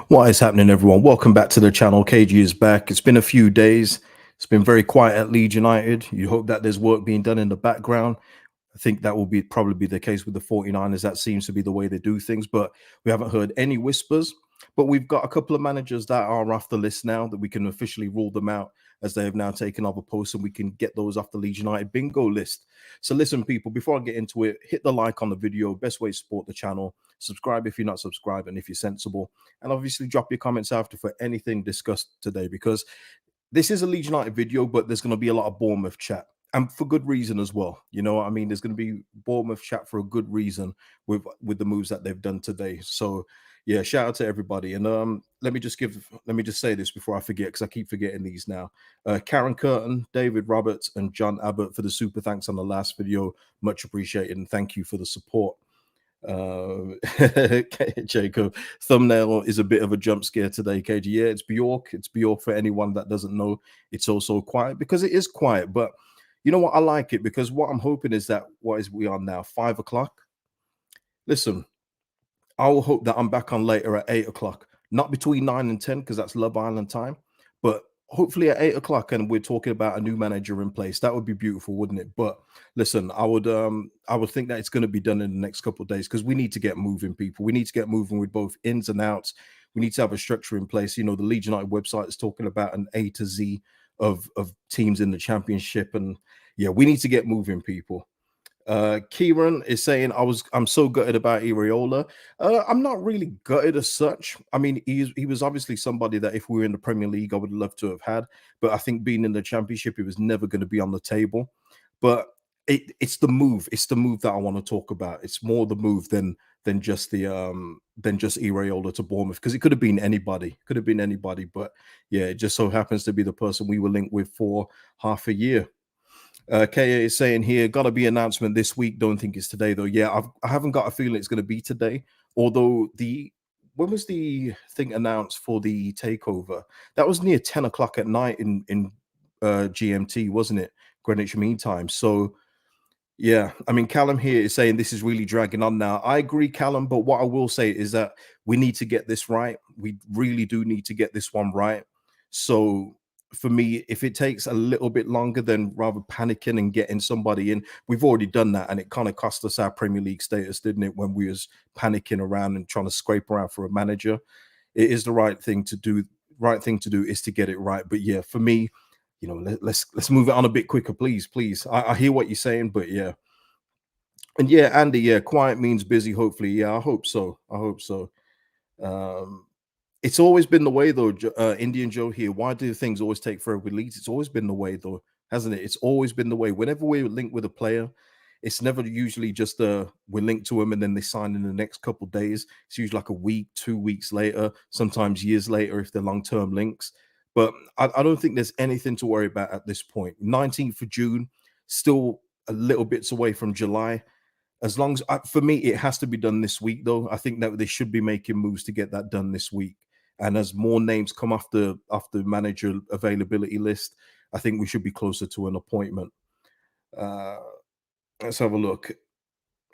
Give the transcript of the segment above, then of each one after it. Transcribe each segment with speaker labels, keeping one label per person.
Speaker 1: What is happening, everyone? Welcome back to the channel. KG is back. It's been a few days. It's been very quiet at Leeds United. You hope that there's work being done in the background. I think that will probably be the case with the 49ers. That seems to be the way they do things, but we haven't heard any whispers. But we've got a couple of managers that are off the list now that we can officially rule them out as they have now taken other posts, and we can get those off the Leeds United bingo list. So listen, people, before I get into it, hit the like on the video. Best way to support the channel. Subscribe if you're not subscribed and if you're sensible. And obviously drop your comments after for anything discussed today, because this is a Leeds United video, but there's going to be a lot of Bournemouth chat. And for good reason as well. You know what I mean? There's going to be Bournemouth chat for a good reason with the moves that they've done today. So yeah, shout out to everybody. And let me just say this before I forget, because I keep forgetting these now. Karen Curtin, David Roberts, and John Abbott for the super thanks on the last video. Much appreciated, and thank you for the support. Jacob, thumbnail is a bit of a jump scare today, KG. Yeah, it's Bjork. It's Bjork for anyone that doesn't know. It's also quiet, because it is quiet. But you know what? I like it, because what I'm hoping is that we are now 5 o'clock. Listen, I will hope that I'm back on later at 8 o'clock, not between 9 and 10, because that's Love Island time, but hopefully at 8 o'clock, and we're talking about a new manager in place. That would be beautiful, wouldn't it? But listen, I would think that it's going to be done in the next couple of days, because we need to get moving, people. We need to get moving with both ins and outs. We need to have a structure in place. You know, the Leeds United website is talking about an A to Z of teams in the championship, and yeah, we need to get moving, people. Kieran is saying I'm so gutted about Iraola. I'm not really gutted as such. I mean, he was obviously somebody that if we were in the Premier League, I would love to have had. But I think being in the Championship, it was never going to be on the table. But it's the move. It's the move that I want to talk about. It's more the move than just Iraola to Bournemouth, because it could have been anybody. Could have been anybody. But yeah, it just so happens to be the person we were linked with for half a year. Kaya is saying here, gotta be announcement this week. Don't think it's today though. Yeah, I haven't got a feeling it's going to be today. Although when was the thing announced for the takeover? That was near 10 o'clock at night in GMT, wasn't it? Greenwich Mean Time. So yeah, I mean, Callum here is saying this is really dragging on now. I agree, Callum, but what I will say is that we need to get this right. We really do need to get this one right. So for me, if it takes a little bit longer, then rather panicking and getting somebody in, we've already done that, and it kind of cost us our Premier League status, didn't it, when we was panicking around and trying to scrape around for a manager. It is the right thing to do. Right thing to do is to get it right. But yeah, for me, you know, let's move it on a bit quicker, please. I hear what you're saying, but yeah. And yeah, Andy, yeah, quiet means busy, hopefully. Yeah, I hope so. It's always been the way, though, Indian Joe here. Why do things always take forever with Leeds? It's always been the way, though, hasn't it? It's always been the way. Whenever we're linked with a player, it's never usually just we're linked to them and then they sign in the next couple of days. It's usually like a week, 2 weeks later, sometimes years later if they're long-term links. But I don't think there's anything to worry about at this point. 19th of June, still a little bits away from July. As long as, for me, it has to be done this week, though. I think that they should be making moves to get that done this week. And as more names come off the manager availability list, I think we should be closer to an appointment. Let's have a look.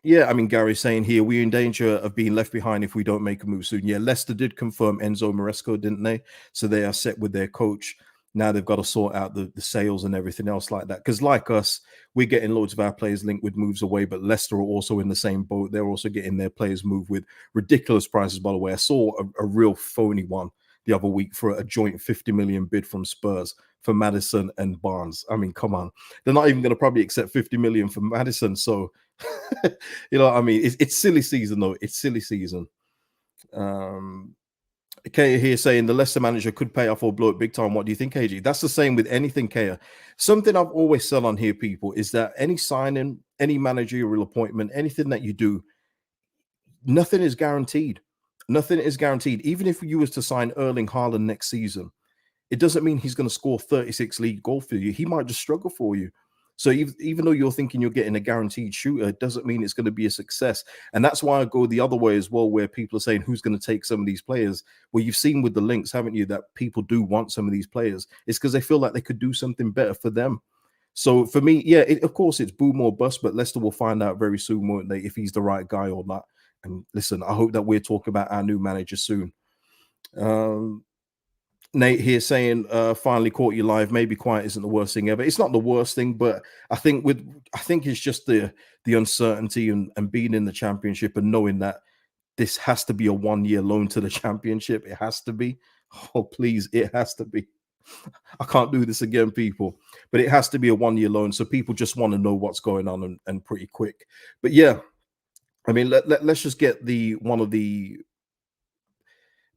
Speaker 1: Yeah, I mean, Gary's saying here, we're in danger of being left behind if we don't make a move soon. Yeah, Leicester did confirm Enzo Maresco, didn't they? So they are set with their coach. Now they've got to sort out the sales and everything else like that. Because like us, we're getting loads of our players linked with moves away, but Leicester are also in the same boat. They're also getting their players moved with ridiculous prices, by the way. I saw a real phony one the other week for a joint 50 million bid from Spurs for Maddison and Barnes. I mean, come on. They're not even going to probably accept 50 million for Maddison. So, you know what I mean? It's silly season, though. It's silly season. Kaya here saying the Leicester manager could pay off or blow it big time. What do you think, AG? That's the same with anything, Kaya. Something I've always said on here, people, is that any signing, any managerial appointment, anything that you do, nothing is guaranteed. Nothing is guaranteed. Even if you was to sign Erling Haaland next season, it doesn't mean he's going to score 36 league goals for you. He might just struggle for you. So even though you're thinking you're getting a guaranteed shooter, it doesn't mean it's going to be a success. And that's why I go the other way as well, where people are saying, who's going to take some of these players? Well, you've seen with the links, haven't you, that people do want some of these players. It's because they feel like they could do something better for them. So for me, yeah, of course, it's boom or bust, but Leicester will find out very soon, won't they, if he's the right guy or not. And listen, I hope that we're talking about our new manager soon. Um, Nate here saying, finally caught you live. Maybe quiet isn't the worst thing ever. It's not the worst thing, but I think it's just the uncertainty and being in the championship and knowing that this has to be a 1 year loan to the championship. It has to be. Oh, please, it has to be. I can't do this again, people. But it has to be a 1 year loan. So people just want to know what's going on and pretty quick. But yeah, I mean, let's just get the one of the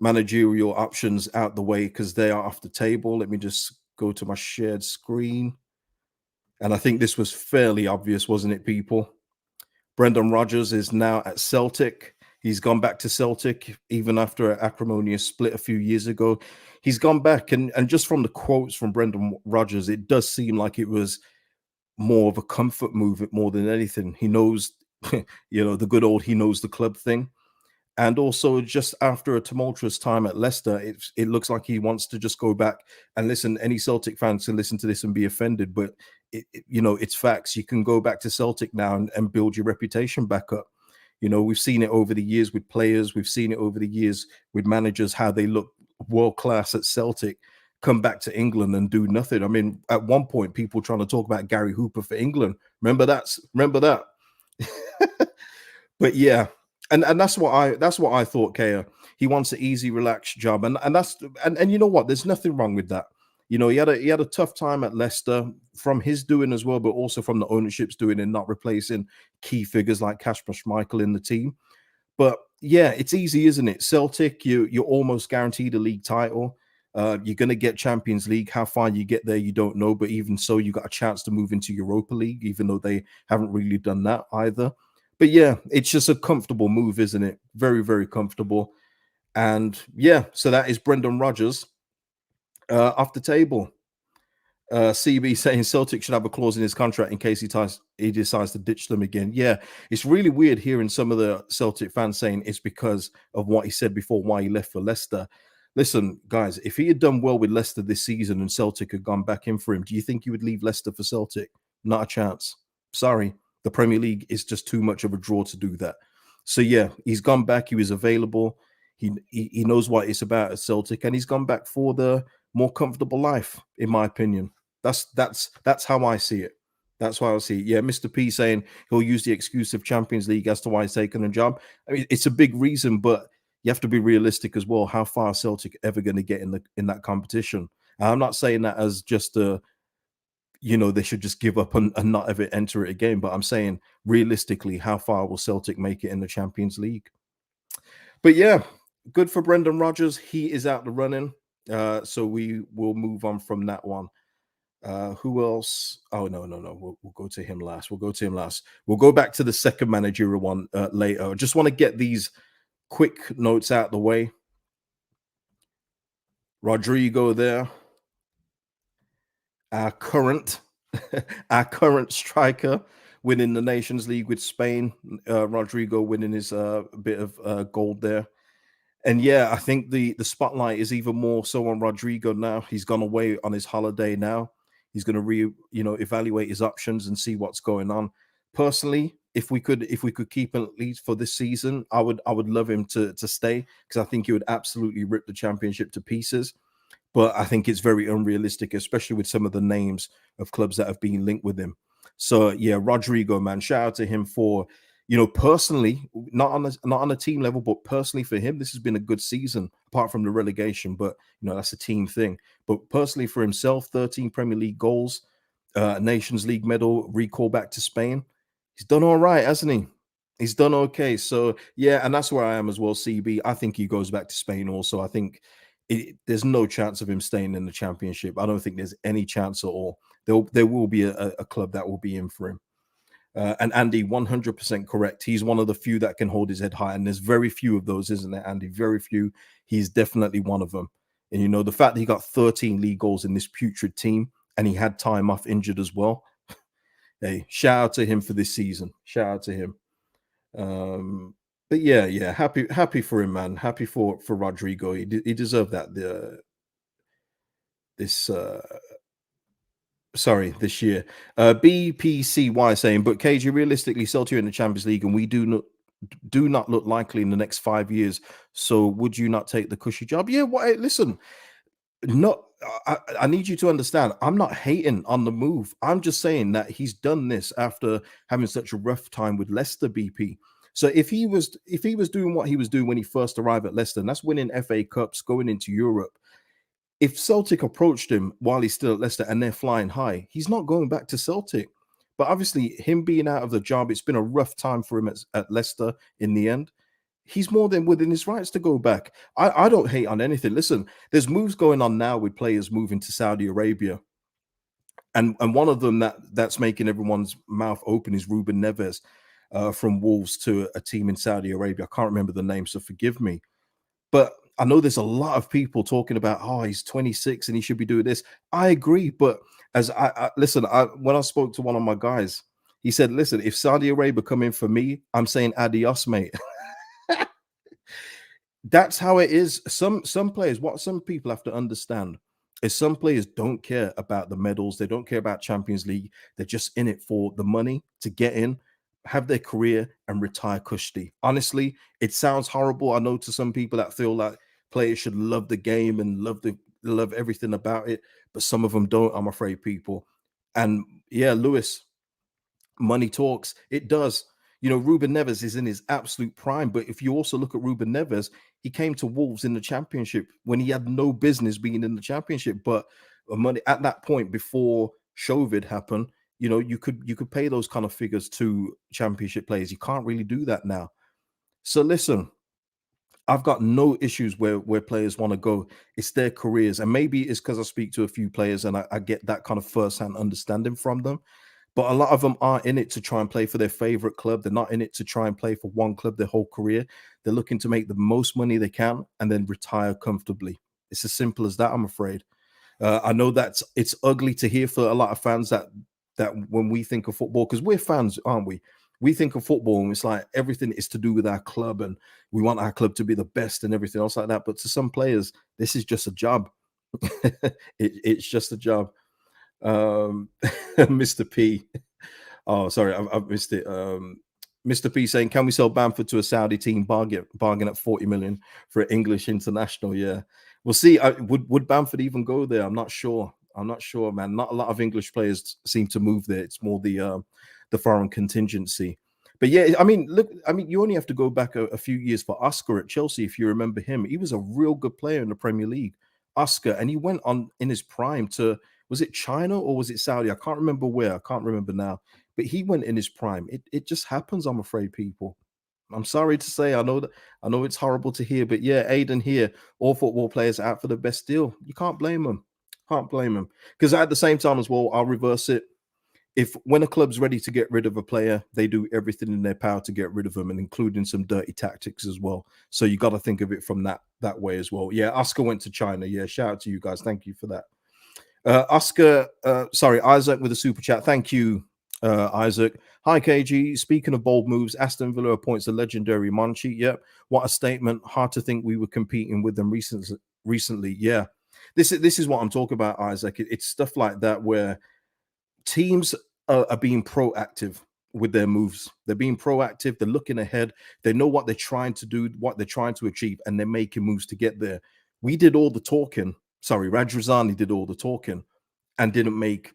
Speaker 1: managerial options out the way because they are off the table. Let me just go to my shared screen. And I think this was fairly obvious, wasn't it, people? Brendan Rodgers is now at Celtic. He's gone back to Celtic even after an acrimonious split a few years ago. He's gone back, and just from the quotes from Brendan Rodgers, it does seem like it was more of a comfort move more than anything. He knows, the good old he knows the club thing. And also, just after a tumultuous time at Leicester, it looks like he wants to just go back and listen. Any Celtic fans can listen to this and be offended, but it's facts. You can go back to Celtic now and build your reputation back up. We've seen it over the years with players. We've seen it over the years with managers, how they look world class at Celtic, come back to England and do nothing. I mean, at one point, people trying to talk about Gary Hooper for England. Remember that. But yeah, and that's what I thought, Kea. He wants an easy, relaxed job, and you know what? There's nothing wrong with that. He had a tough time at Leicester from his doing as well, but also from the ownership's doing and not replacing key figures like Kasper Schmeichel in the team. But yeah, it's easy, isn't it? Celtic, you're almost guaranteed a league title. You're going to get Champions League. How far you get there, you don't know. But even so, you got a chance to move into Europa League, even though they haven't really done that either. But yeah, it's just a comfortable move, isn't it? Very, very comfortable. And yeah, so that is Brendan Rodgers off the table. CB saying Celtic should have a clause in his contract in case he decides to ditch them again. Yeah, it's really weird hearing some of the Celtic fans saying it's because of what he said before, why he left for Leicester. Listen, guys, if he had done well with Leicester this season and Celtic had gone back in for him, do you think he would leave Leicester for Celtic? Not a chance. Sorry, the Premier League is just too much of a draw to do that. So yeah, he's gone back. He was available. He knows what it's about at Celtic, and he's gone back for the more comfortable life, in my opinion. That's how I see it. That's why I see it. Yeah, Mr. P saying he'll use the excuse of Champions League as to why he's taken a job. I mean, it's a big reason, but you have to be realistic as well. How far is Celtic ever going to get in that competition? And I'm not saying that as just they should just give up and not ever enter it again. But I'm saying realistically, how far will Celtic make it in the Champions League? But yeah, good for Brendan Rodgers. He is out the running. So we will move on from that one. Who else? Oh, no. We'll go to him last. We'll go back to the second managerial one later. I just want to get these quick notes out the way. Rodrigo there. Our current striker winning the Nations League with Spain. Rodrigo winning his bit of gold there. And yeah, I think the spotlight is even more so on Rodrigo now. He's gone away on his holiday now. He's going to evaluate his options and see what's going on. Personally, if we could keep him at least for this season, I would love him to stay because I think he would absolutely rip the championship to pieces. But I think it's very unrealistic, especially with some of the names of clubs that have been linked with him. So yeah, Rodrigo, man, shout out to him for, personally, not on a team level, but personally for him, this has been a good season, apart from the relegation. But that's a team thing. But personally for himself, 13 Premier League goals, Nations League medal, recall back to Spain. He's done all right, hasn't he? He's done okay. So yeah, and that's where I am as well, CB. I think he goes back to Spain also. I think there's no chance of him staying in the championship. I don't think there's any chance at all. There will be a club that will be in for him. And Andy, 100% correct. He's one of the few that can hold his head high. And there's very few of those, isn't there, Andy? Very few. He's definitely one of them. And, the fact that he got 13 league goals in this putrid team and he had time off injured as well. Hey, shout out to him for this season. Shout out to him. But yeah, happy for him, man. Happy for Rodrigo. He deserved that. This year. BPCY saying, but KG, realistically, Celtic in the Champions League, and we do do not look likely in the next 5 years. So would you not take the cushy job? Yeah, well, listen, no, I need you to understand. I'm not hating on the move. I'm just saying that he's done this after having such a rough time with Leicester, BP. So if he was doing what he was doing when he first arrived at Leicester, and that's winning FA Cups, going into Europe. If Celtic approached him while he's still at Leicester and they're flying high, he's not going back to Celtic. But obviously, him being out of the job, it's been a rough time for him at Leicester in the end. He's more than within his rights to go back. I don't hate on anything. Listen, there's moves going on now with players moving to Saudi Arabia. And one of them that's making everyone's mouth open is Ruben Neves from Wolves to a team in Saudi Arabia. I can't remember the name, so forgive me. But I know there's a lot of people talking about, oh, he's 26 and he should be doing this. I agree, but as I listen, when I spoke to one of my guys, he said, "Listen, if Saudi Arabia come in for me, I'm saying adios, mate." That's how it is. Some players, what some people have to understand is some players don't care about the medals. They don't care about Champions League. They're just in it for the money to get in, have their career, and retire cushy. Honestly, it sounds horrible. I know to some people that feel like players should love the game and love everything about it, but some of them don't. I'm afraid, people. And yeah, Lewis, money talks. It does. You know, Ruben Neves is in his absolute prime. But if you also look at Ruben Neves, he came to Wolves in the Championship when he had no business being in the Championship. But money at that point before COVID happened, you know, you could pay those kind of figures to Championship players. You can't really do that now. So listen, I've got no issues where players want to go. It's their careers, and maybe it's because I speak to a few players and I get that kind of first-hand understanding from them. But a lot of them are in it to try and play for their favorite club. They're not in it to try and play for one club their whole career. They're looking to make the most money they can and then retire comfortably. It's as simple as that, I'm afraid. I know that it's ugly to hear for a lot of fans that when we think of football, because we're fans, aren't we? We think of football and it's like everything is to do with our club and we want our club to be the best and everything else like that. But to some players, this is just a job. It's just a job. Mr. P. Oh, sorry, I've missed it. Mr. P saying, "Can we sell Bamford to a Saudi team? Bargain at 40 million for an English international." Yeah, we'll see. Would Bamford even go there? I'm not sure. I'm not sure, man. Not a lot of English players seem to move there. It's more the foreign contingency. But yeah, I mean, look, I mean, you only have to go back a few years for Oscar at Chelsea, if you remember him. He was a real good player in the Premier League, Oscar, and he went on in his prime to, was it China or was it Saudi? I can't remember where. I can't remember now. But he went in his prime. It just happens, I'm afraid, people. I'm sorry to say. I know it's horrible to hear, but yeah, Aiden here, all football players are out for the best deal. You can't blame them. Can't blame them. Because at the same time as well, I'll reverse it. If when a club's ready to get rid of a player, they do everything in their power to get rid of them, and including some dirty tactics as well. So you got to think of it from that way as well. Yeah, Oscar went to China. Yeah, shout out to you guys. Thank you for that. Oscar, sorry, Isaac with a super chat. Thank you, Isaac. Hi, KG. Speaking of bold moves, Aston Villa appoints a legendary Monchi. Yep. What a statement. Hard to think we were competing with them recently. Yeah. This is what I'm talking about, Isaac. It's stuff like that where teams are being proactive with their moves. They're being proactive. They're looking ahead. They know what they're trying to do, what they're trying to achieve, and they're making moves to get there. We did all the talking. Sorry, Radrizzani did all the talking and didn't make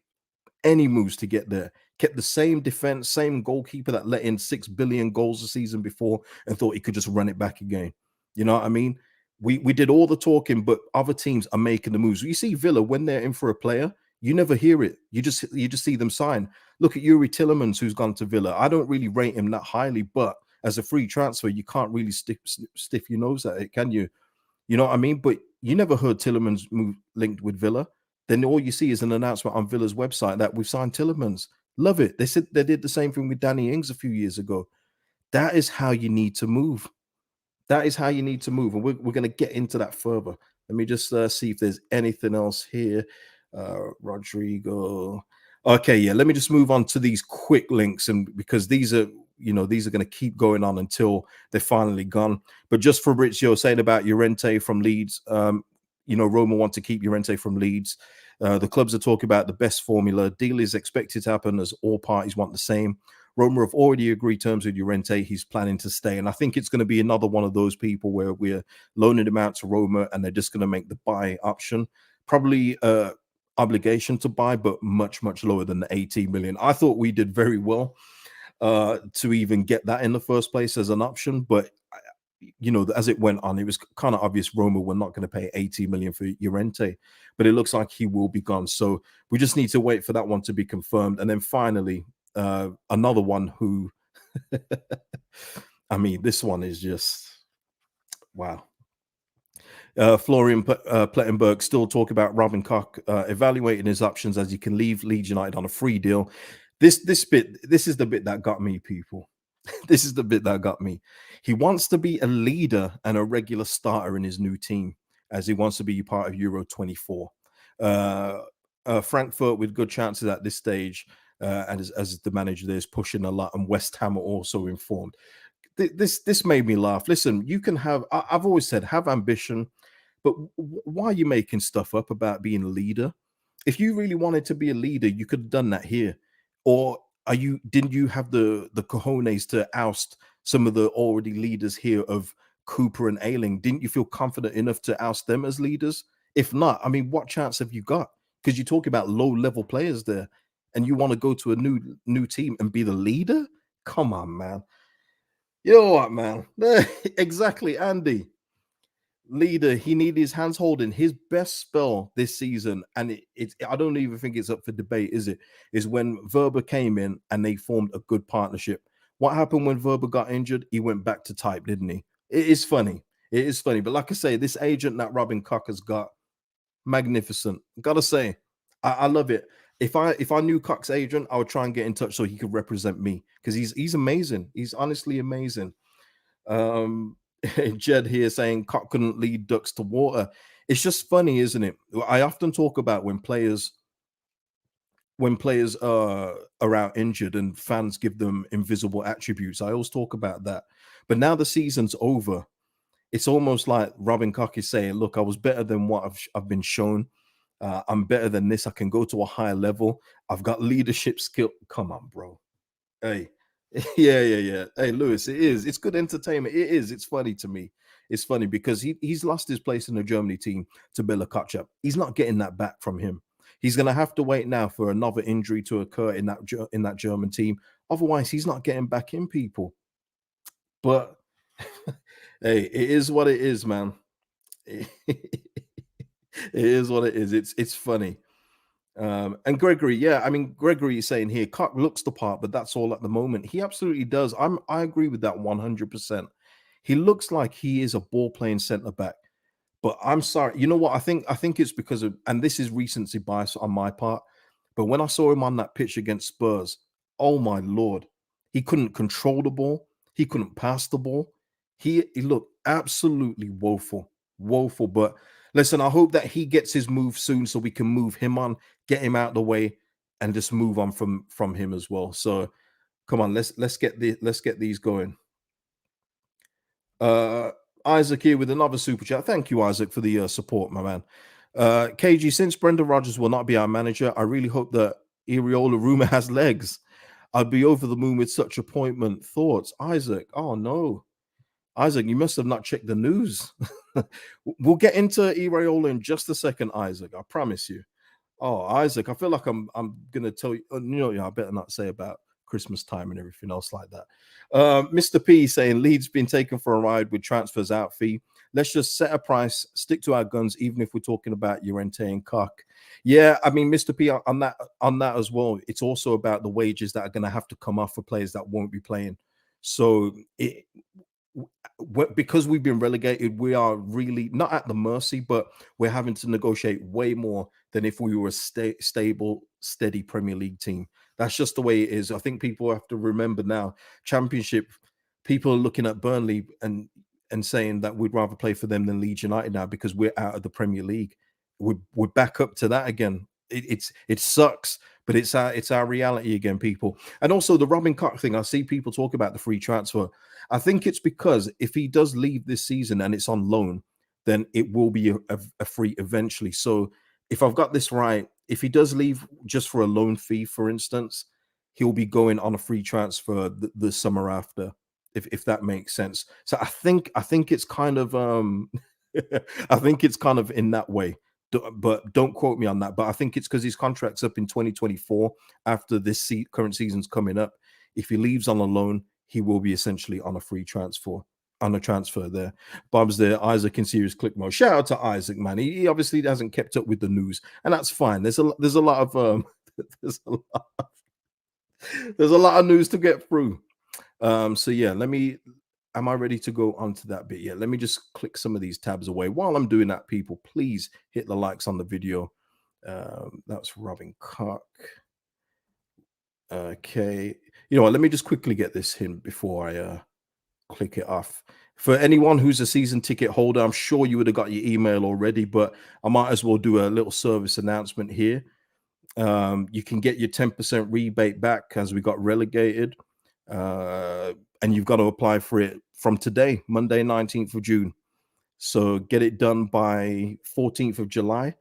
Speaker 1: any moves to get there. Kept the same defense, same goalkeeper that let in 6 billion goals the season before and thought he could just run it back again. You know what I mean? We did all the talking, but other teams are making the moves. You see Villa, when they're in for a player, you never hear it. You just see them sign. Look at Yuri Tillemans, who's gone to Villa. I don't really rate him that highly, but as a free transfer, you can't really stiff your nose at it, can you? You know what I mean? But you never heard Tillemans move linked with Villa. Then all you see is an announcement on Villa's website that we've signed Tillemans. Love it. They said they did the same thing with Danny Ings a few years ago. That is how you need to move. That is how you need to move. And we're going to get into that further. Let me just see if there's anything else here. Rodrigo. Okay, yeah. Let me just move on to these quick links, and because these are going to keep going on until they're finally gone. But just Fabrizio saying about Llorente from Leeds, Roma want to keep Llorente from Leeds. The clubs are talking about the best formula. Deal is expected to happen as all parties want the same. Roma have already agreed terms with Llorente. He's planning to stay. And I think it's going to be another one of those people where we're loaning him out to Roma and they're just going to make the buy option. Probably obligation to buy, but much, much lower than the 18 million. I thought we did very well to even get that in the first place as an option. But you know, as it went on, it was kind of obvious Roma were not going to pay 80 million for Llorente, but it looks like he will be gone. So we just need to wait for that one to be confirmed. And then finally, another one who, I mean, this one is just, wow. Florian Plettenberg still talk about Robin Koch evaluating his options as he can leave Leeds United on a free deal. This is the bit that got me, people. This is the bit that got me. He wants to be a leader and a regular starter in his new team, as he wants to be part of Euro 24. Frankfurt with good chances at this stage, and as the manager there is pushing a lot, and West Ham are also informed. This made me laugh. Listen, you can have, I've always said, have ambition, but why are you making stuff up about being a leader? If you really wanted to be a leader, you could have done that here. Or didn't you have the cojones to oust some of the already leaders here of Cooper and Ayling? Didn't you feel confident enough to oust them as leaders? If not, I mean, what chance have you got? Because you talk about low-level players there, and you want to go to a new team and be the leader? Come on, man. You know what, man? Exactly, Andy. Leader, he needed his hands holding. His best spell this season, and I don't even think it's up for debate, is it? Is when Verba came in and they formed a good partnership. What happened when Verba got injured? He went back to type, didn't he? It is funny. It is funny. But like I say, this agent that Robin Koch has got, magnificent. Gotta say, I love it. If I knew Koch's agent, I would try and get in touch so he could represent me, because he's amazing. He's honestly amazing. Jed here saying Koch couldn't lead ducks to water. It's just funny, isn't it? I often talk about when players are out injured and fans give them invisible attributes. I always talk about that. But now the season's over, it's almost like Robin Koch is saying, look, I was better than what I've been shown. I'm better than this. I can go to a higher level. I've got leadership skill. Come on, bro. Hey, yeah. Hey, Lewis, it is. It's good entertainment. It is. It's funny to me. It's funny because he's lost his place in the Germany team to Bela Kotchap. He's not getting that back from him. He's going to have to wait now for another injury to occur in that German team. Otherwise, he's not getting back in, people. But hey, it is what it is, man. It is what it is. It's funny. And Gregory, yeah, I mean, Gregory is saying here, Koch looks the part, but that's all at the moment. He absolutely does. I agree with that 100%. He looks like he is a ball playing centre back. But I'm sorry, you know what? I think it's because of, and this is recency bias on my part, but when I saw him on that pitch against Spurs, oh my lord, he couldn't control the ball, he couldn't pass the ball. He looked absolutely woeful. But listen, I hope that he gets his move soon so we can move him on, get him out of the way, and just move on from him as well. So come on, let's get these going. Isaac here with another super chat. Thank you, Isaac, for the support, my man. KG, since Brendan Rodgers will not be our manager, I really hope that Iraola rumor has legs. I'd be over the moon with such appointment. Thoughts, Isaac? Oh no, Isaac, you must have not checked the news. We'll get into Iraola in just a second, Isaac. I promise you. Oh, Isaac, I feel like I'm gonna tell you. I better not say about Christmas time and everything else like that. Mr. P saying Leeds been taken for a ride with transfers out fee. Let's just set a price, stick to our guns, even if we're talking about Llorente and Koch. Yeah, I mean, Mr. P, on that as well, it's also about the wages that are going to have to come off for players that won't be playing. So because we've been relegated, we are really not at the mercy, but we're having to negotiate way more than if we were a stable, steady Premier League team. That's just the way it is. I think people have to remember now, Championship, people are looking at Burnley and saying that we'd rather play for them than Leeds United now because we're out of the Premier League. We're back up to that again. It sucks, but it's our reality again, people. And also the Robin Koch thing, I see people talk about the free transfer. I think it's because if he does leave this season and it's on loan, then it will be a free eventually. So if I've got this right, if he does leave just for a loan fee, for instance, he'll be going on a free transfer the summer after, if that makes sense. So I think it's kind of I think it's kind of in that way. But don't quote me on that. But I think it's because his contract's up in 2024 after this current season's coming up. If he leaves on a loan, he will be essentially on a free transfer. On a transfer there. Bob's there. Isaac in serious click mode. Shout out to Isaac, man. He obviously hasn't kept up with the news, and that's fine. There's a lot of there's a lot, there's a lot of news to get through. So yeah, am I ready to go on to that bit? Yeah, let me just click some of these tabs away. While I'm doing that, people, please hit the likes on the video. That's Robin Cock. Okay. You know what? Let me just quickly get this hint before I click it off. For anyone who's a season ticket holder, I'm sure you would have got your email already, but I might as well do a little service announcement here. You can get your 10% rebate back as we got relegated. And you've got to apply for it from today, Monday, 19th of June. So get it done by 14th of July.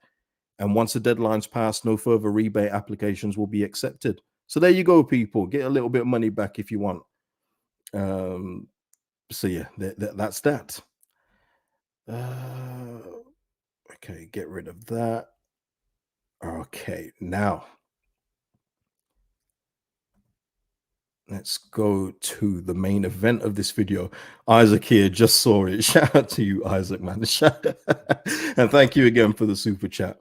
Speaker 1: And once the deadline's passed, no further rebate applications will be accepted. So there you go, people. Get a little bit of money back if you want. So yeah, that's that. Okay, get rid of that. Okay, now let's go to the main event of this video. Isaac here just saw it. Shout out to you, Isaac, man. And thank you again for the super chat.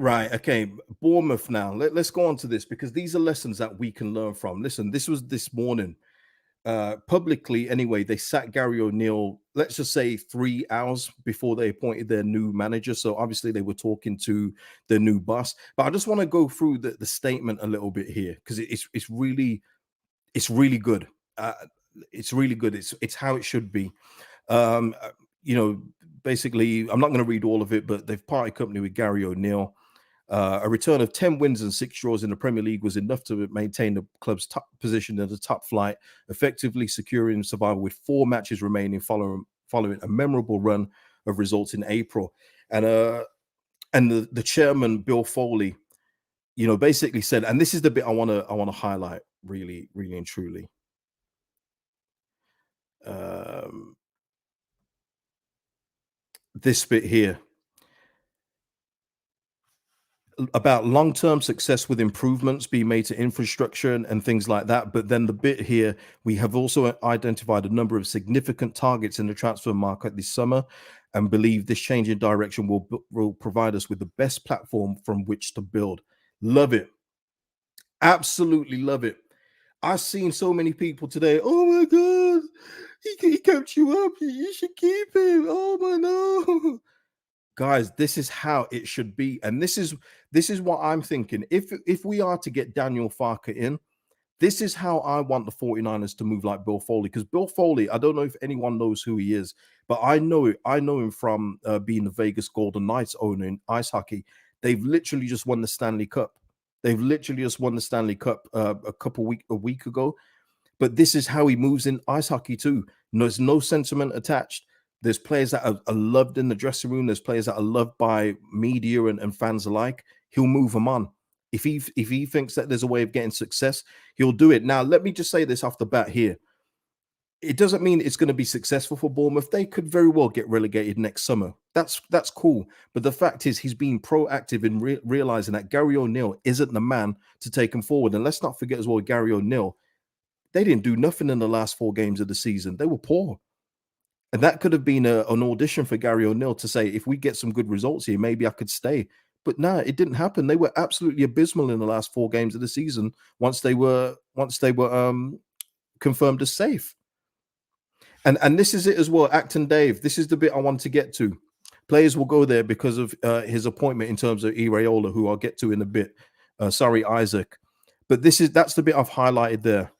Speaker 1: Right, okay, Bournemouth now. Let's go on to this because these are lessons that we can learn from. Listen, this was this morning. Publicly, anyway, they sacked Gary ONeill, let's just say 3 hours before they appointed their new manager. So obviously they were talking to their new boss. But I just want to go through the statement a little bit here because it's really good. It's really good. It's how it should be. You know, basically, I'm not going to read all of it, but they've parted company with Gary ONeill. A return of 10 wins and 6 draws in the Premier League was enough to maintain the club's top position in the top flight, effectively securing survival with 4 matches remaining following a memorable run of results in April. And the chairman, Bill Foley, you know, basically said, and this is the bit I want to highlight really, really and truly. This bit here about long-term success with improvements being made to infrastructure and things like that. But then the bit here, we have also identified a number of significant targets in the transfer market this summer and believe this change in direction will provide us with the best platform from which to build. Love it. Absolutely love it. I've seen so many people today. Oh my God, he kept you up. You should keep him. Oh my no. Guys, this is how it should be, and this is what I'm thinking. If we are to get Daniel Farker in, this is how I want the 49ers to move, like Bill Foley. Because Bill Foley, I don't know if anyone knows who he is, but I know him from being the Vegas Golden Knights owner in ice hockey. They've literally just won the Stanley Cup. A week ago. But this is how he moves in ice hockey too. There's no sentiment attached. There's players that are loved in the dressing room. There's players that are loved by media and fans alike. He'll move them on. If he thinks that there's a way of getting success, he'll do it. Now, let me just say this off the bat here. It doesn't mean it's going to be successful for Bournemouth. They could very well get relegated next summer. That's cool. But the fact is, he's being proactive in realizing that Gary ONeill isn't the man to take him forward. And let's not forget as well, Gary ONeill, they didn't do nothing in the last 4 games of the season. They were poor. And that could have been an audition for Gary ONeill to say, if we get some good results here, maybe I could stay. But no, it didn't happen. They were absolutely abysmal in the last 4 games of the season once they were confirmed as safe. And this is it as well. Acton Dave, this is the bit I want to get to. Players will go there because of his appointment in terms of Iraola, who I'll get to in a bit. Sorry, Isaac. But that's the bit I've highlighted there.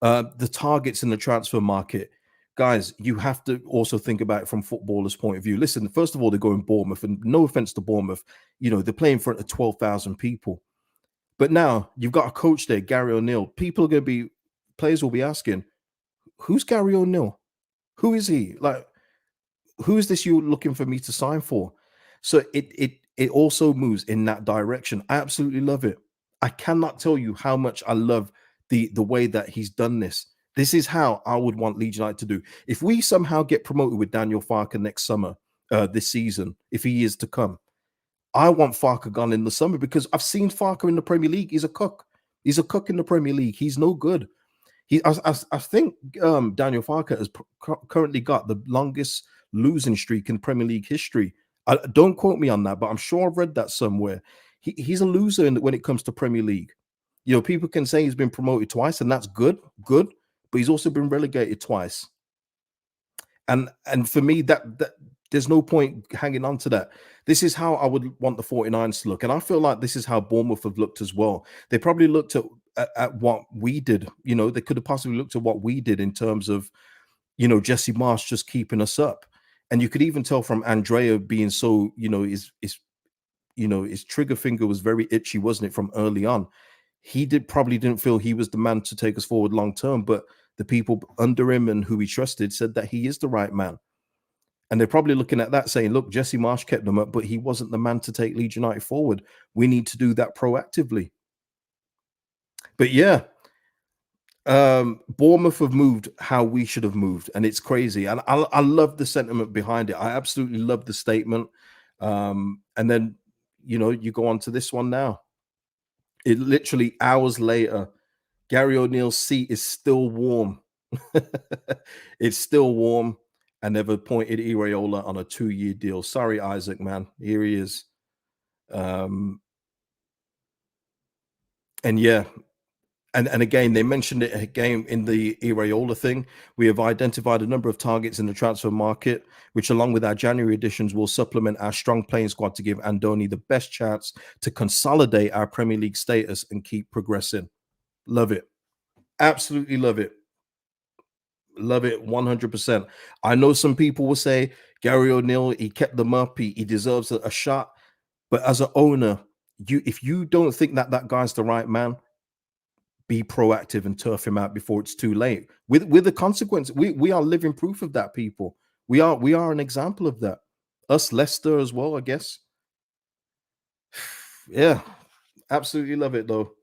Speaker 1: The targets in the transfer market. Guys, you have to also think about it from footballers' point of view. Listen, first of all, they're going Bournemouth, and no offense to Bournemouth, you know, they're playing in front of 12,000 people. But now you've got a coach there, Gary ONeill. Players will be asking, who's Gary ONeill? Who is he? Like, who is this you looking for me to sign for? So it it also moves in that direction. I absolutely love it. I cannot tell you how much I love the way that he's done this. This is how I would want Leeds United to do. If we somehow get promoted with Daniel Farke next summer, this season, if he is to come, I want Farke gone in the summer because I've seen Farke in the Premier League. He's a cook. He's a cook in the Premier League. He's no good. I think Daniel Farke has currently got the longest losing streak in Premier League history. Don't quote me on that, but I'm sure I've read that somewhere. He's a loser when it comes to Premier League. You know, people can say he's been promoted twice, and that's good, but he's also been relegated twice. And for me, that there's no point hanging on to that. This is how I would want the 49ers to look. And I feel like this is how Bournemouth have looked as well. They probably looked at what we did. You know, they could have possibly looked at what we did in terms of, you know, Jesse Marsch just keeping us up. And you could even tell from Andrea being so, you know, his trigger finger was very itchy, wasn't it, from early on. He probably didn't feel he was the man to take us forward long term, but the people under him and who he trusted said that he is the right man. And they're probably looking at that saying, look, Jesse Marsch kept them up, but he wasn't the man to take Leeds United forward. We need to do that proactively. But yeah, Bournemouth have moved how we should have moved, and it's crazy. And I love the sentiment behind it. I absolutely love the statement. And then, you know, you go on to this one now. It literally hours later, Gary O'Neill's seat is still warm. It's still warm, and they've appointed Iraola on a 2-year deal. Sorry, Isaac, man. Here he is. And yeah, and again, they mentioned it again in the Iraola thing. We have identified a number of targets in the transfer market, which, along with our January additions, will supplement our strong playing squad to give Andoni the best chance to consolidate our Premier League status and keep progressing. Love it. Absolutely love it. Love it 100%. I know some people will say Gary O'Neill, he kept them up, he deserves a shot. But as an owner, if you don't think that that guy's the right man, be proactive and turf him out before it's too late. With the consequence, we are living proof of that, people. We are an example of that. Us, Leicester as well, I guess. Yeah, absolutely love it though.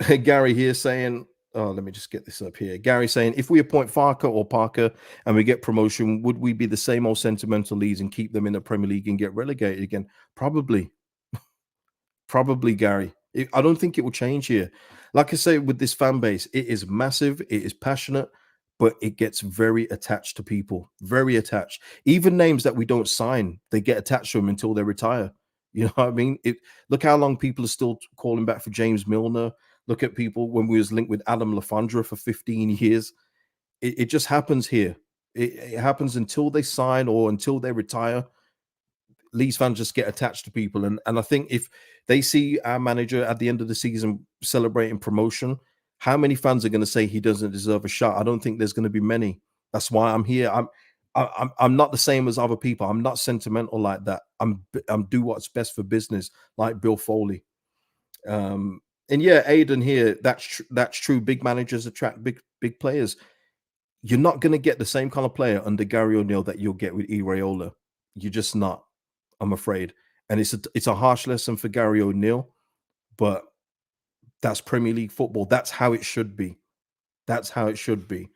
Speaker 1: Gary here saying, oh, let me just get this up here. Gary saying, if we appoint Farke or Parker and we get promotion, would we be the same old sentimental Leeds and keep them in the Premier League and get relegated again? Probably. Probably, Gary. I don't think it will change here. Like I say, with this fan base, it is massive, it is passionate, but it gets very attached to people, very attached. Even names that we don't sign, they get attached to them until they retire. You know what I mean? Look how long people are still calling back for James Milner. Look at people when we was linked with Adam Lafondra for 15 years. It just happens here. It happens until they sign or until they retire. Leeds fans just get attached to people. And I think if they see our manager at the end of the season celebrating promotion, how many fans are going to say he doesn't deserve a shot? I don't think there's going to be many. That's why I'm here. I'm not the same as other people. I'm not sentimental like that. I'm do what's best for business, like Bill Foley. And yeah, Aiden here, that's true. Big managers attract big players. You're not going to get the same kind of player under Gary O'Neill that you'll get with Iraola. You're just not, I'm afraid. And it's a harsh lesson for Gary O'Neill, but that's Premier League football. That's how it should be. That's how it should be.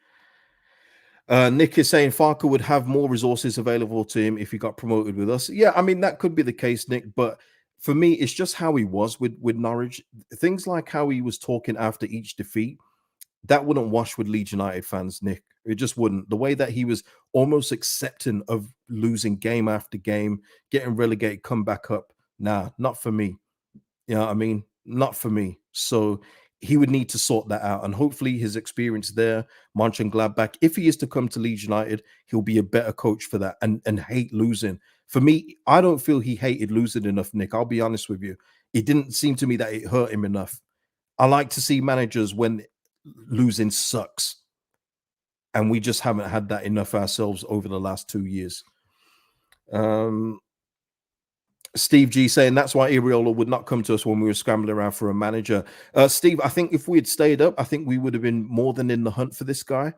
Speaker 1: Nick is saying Farke would have more resources available to him if he got promoted with us. Yeah, I mean, that could be the case, Nick, but for me, it's just how he was with Norwich. Things like how he was talking after each defeat, that wouldn't wash with Leeds United fans, Nick. It just wouldn't. The way that he was almost accepting of losing game after game, getting relegated, come back up. Nah, not for me. You know what I mean? Not for me. So he would need to sort that out. And hopefully his experience there, Mönchengladbach, if he is to come to Leeds United, he'll be a better coach for that and hate losing. For me, I don't feel he hated losing enough, Nick. I'll be honest with you. It didn't seem to me that it hurt him enough. I like to see managers when losing sucks. And we just haven't had that enough ourselves over the last 2 years. Steve G saying that's why Iraola would not come to us when we were scrambling around for a manager. Steve, I think if we had stayed up, I think we would have been more than in the hunt for this guy.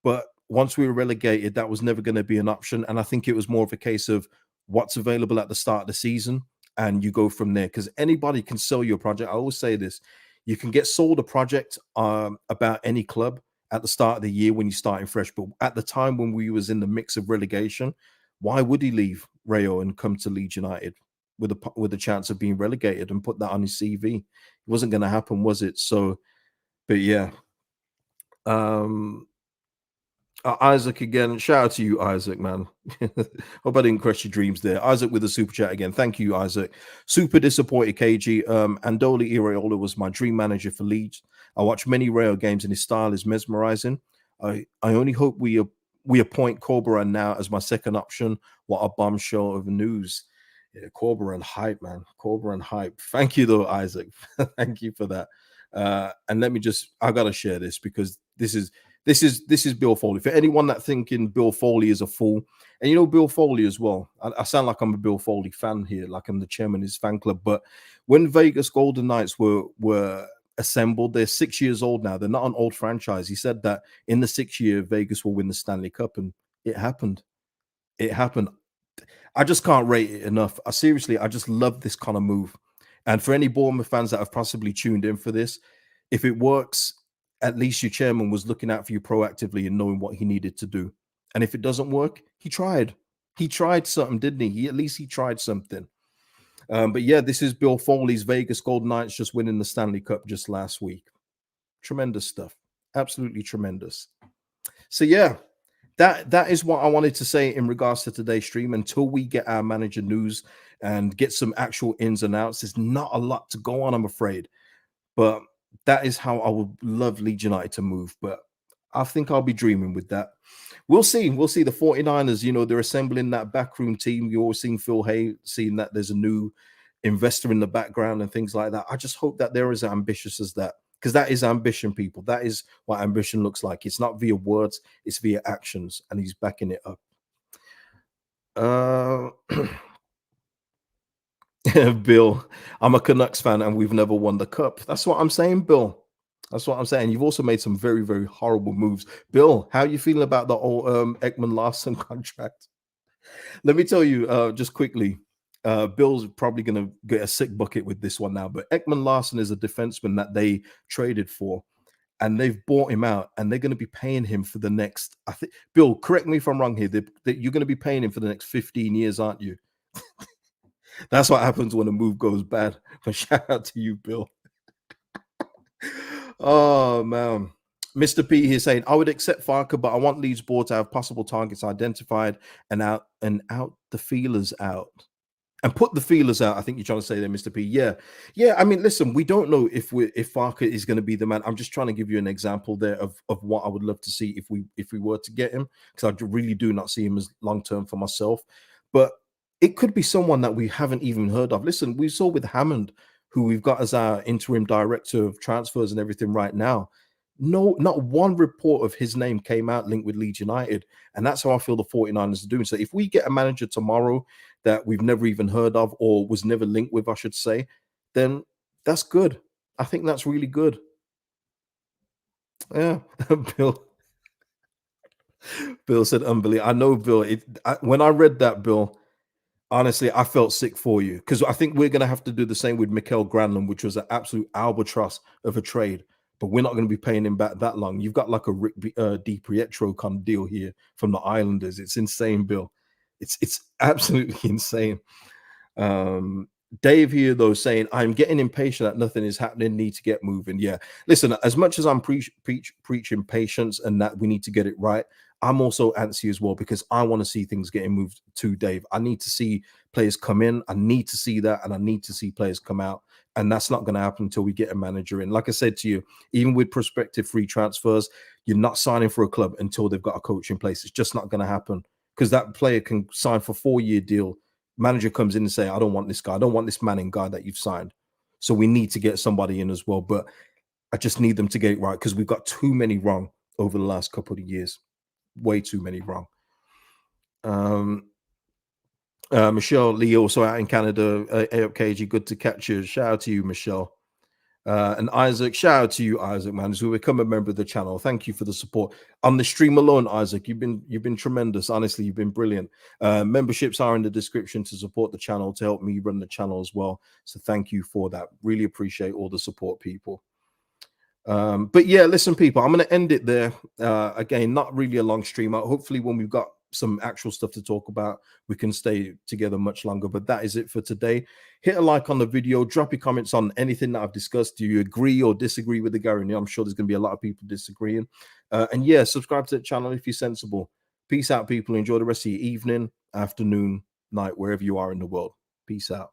Speaker 1: But once we were relegated, that was never going to be an option. And I think it was more of a case of what's available at the start of the season, and you go from there. Because anybody can sell your project. I always say this: you can get sold a project about any club at the start of the year when you're starting fresh. But at the time when we was in the mix of relegation, why would he leave Rayo and come to Leeds United with a chance of being relegated and put that on his CV? It wasn't going to happen, was it? So, but yeah. Isaac again. Shout out to you, Isaac, man. Hope I didn't crush your dreams there. Isaac with a super chat again. Thank you, Isaac. Super disappointed, KG. Andoli Iraola was my dream manager for Leeds. I watched many Rayo games and his style is mesmerizing. I only hope we appoint Corberan now as my second option. What a bombshell of news. Yeah, Corberan hype, man. Corberan hype. Thank you, though, Isaac. Thank you for that. And let me I gotta share this because this is Bill Foley. For anyone that thinking Bill Foley is a fool, and you know Bill Foley as well. I sound like I'm a Bill Foley fan here, like I'm the chairman of his fan club. But when Vegas Golden Knights were assembled, they're 6 years old now. They're not an old franchise. He said that in the 6th year, Vegas will win the Stanley Cup, and it happened. It happened. I just can't rate it enough. I just love this kind of move. And for any Bournemouth fans that have possibly tuned in for this, if it works, at least your chairman was looking out for you proactively and knowing what he needed to do. And if it doesn't work, he tried. He tried something, didn't he? At least he tried something. But yeah, this is Bill Foley's Vegas Golden Knights just winning the Stanley Cup just last week. Tremendous stuff. Absolutely tremendous. So yeah, that is what I wanted to say in regards to today's stream. Until we get our manager news and get some actual ins and outs, there's not a lot to go on, I'm afraid. But that is how I would love Leeds United to move. But I think I'll be dreaming with that. We'll see. We'll see. The 49ers, you know, they're assembling that backroom team. You're always seeing Phil Hay, seeing that there's a new investor in the background and things like that. I just hope that they're as ambitious as that, because that is ambition, people. That is what ambition looks like. It's not via words, it's via actions, and he's backing it up. Bill, I'm a Canucks fan and we've never won the cup. That's what I'm saying, Bill. That's what I'm saying. You've also made some very, very horrible moves. Bill, how are you feeling about the old Ekman Larson contract? Let me tell you just quickly. Bill's probably going to get a sick bucket with this one now, but Ekman Larson is a defenseman that they traded for, and they've bought him out, and they're going to be paying him for the next. I think, Bill, correct me if I'm wrong here. That you're going to be paying him for the next 15 years, aren't you? That's what happens when a move goes bad. But shout out to you, Bill. Oh man. Mr. P here saying, I would accept Farker, but I want Leeds board to have possible targets identified and out the feelers out. And put the feelers out. I think you're trying to say there, Mr. P. Yeah. I mean, listen, we don't know if Farker is going to be the man. I'm just trying to give you an example there of what I would love to see if we were to get him, because I really do not see him as long term for myself. But it could be someone that we haven't even heard of. Listen, we saw with Hammond, who we've got as our interim director of transfers and everything right now. No, not one report of his name came out linked with Leeds United. And that's how I feel the 49ers are doing. So if we get a manager tomorrow that we've never even heard of or was never linked with, I should say, then that's good. I think that's really good. Yeah, Bill said unbelievable. I know, Bill. When I read that, Bill, honestly, I felt sick for you, because I think we're going to have to do the same with Mikel Granlund, which was an absolute albatross of a trade. But we're not going to be paying him back that long. You've got like a Rick Di Pietro kind of deal here from the Islanders. It's insane, Bill. It's absolutely insane. Dave here, though, saying, I'm getting impatient that nothing is happening, need to get moving. Yeah, listen, as much as I'm preaching patience and that we need to get it right, I'm also antsy as well, because I want to see things getting moved to, Dave. I need to see players come in. I need to see that, and I need to see players come out. And that's not going to happen until we get a manager in. Like I said to you, even with prospective free transfers, you're not signing for a club until they've got a coach in place. It's just not going to happen, because that player can sign for a 4-year deal. Manager comes in and say, I don't want this guy. I don't want this Manning guy that you've signed. So we need to get somebody in as well. But I just need them to get it right, because we've got too many wrong over the last couple of years. Way too many wrong. Michelle Lee, also out in Canada. KG, good to catch you. Shout out to you, Michelle. And Isaac, shout out to you, Isaac, man, who become a member of the channel. Thank you for the support on the stream alone, Isaac. You've been tremendous. Honestly, you've been brilliant. Memberships are in the description to support the channel, to help me run the channel as well. So thank you for that. Really appreciate all the support, people. But yeah, listen, people, I'm going to end it there. Again, not really a long stream. Hopefully, when we've got some actual stuff to talk about, we can stay together much longer. But that is it for today. Hit a like on the video, drop your comments on anything that I've discussed. Do you agree or disagree with the Gary O'Neill? I'm sure there's going to be a lot of people disagreeing. And yeah, subscribe to the channel if you're sensible. Peace out, people. Enjoy the rest of your evening, afternoon, night, wherever you are in the world. Peace out.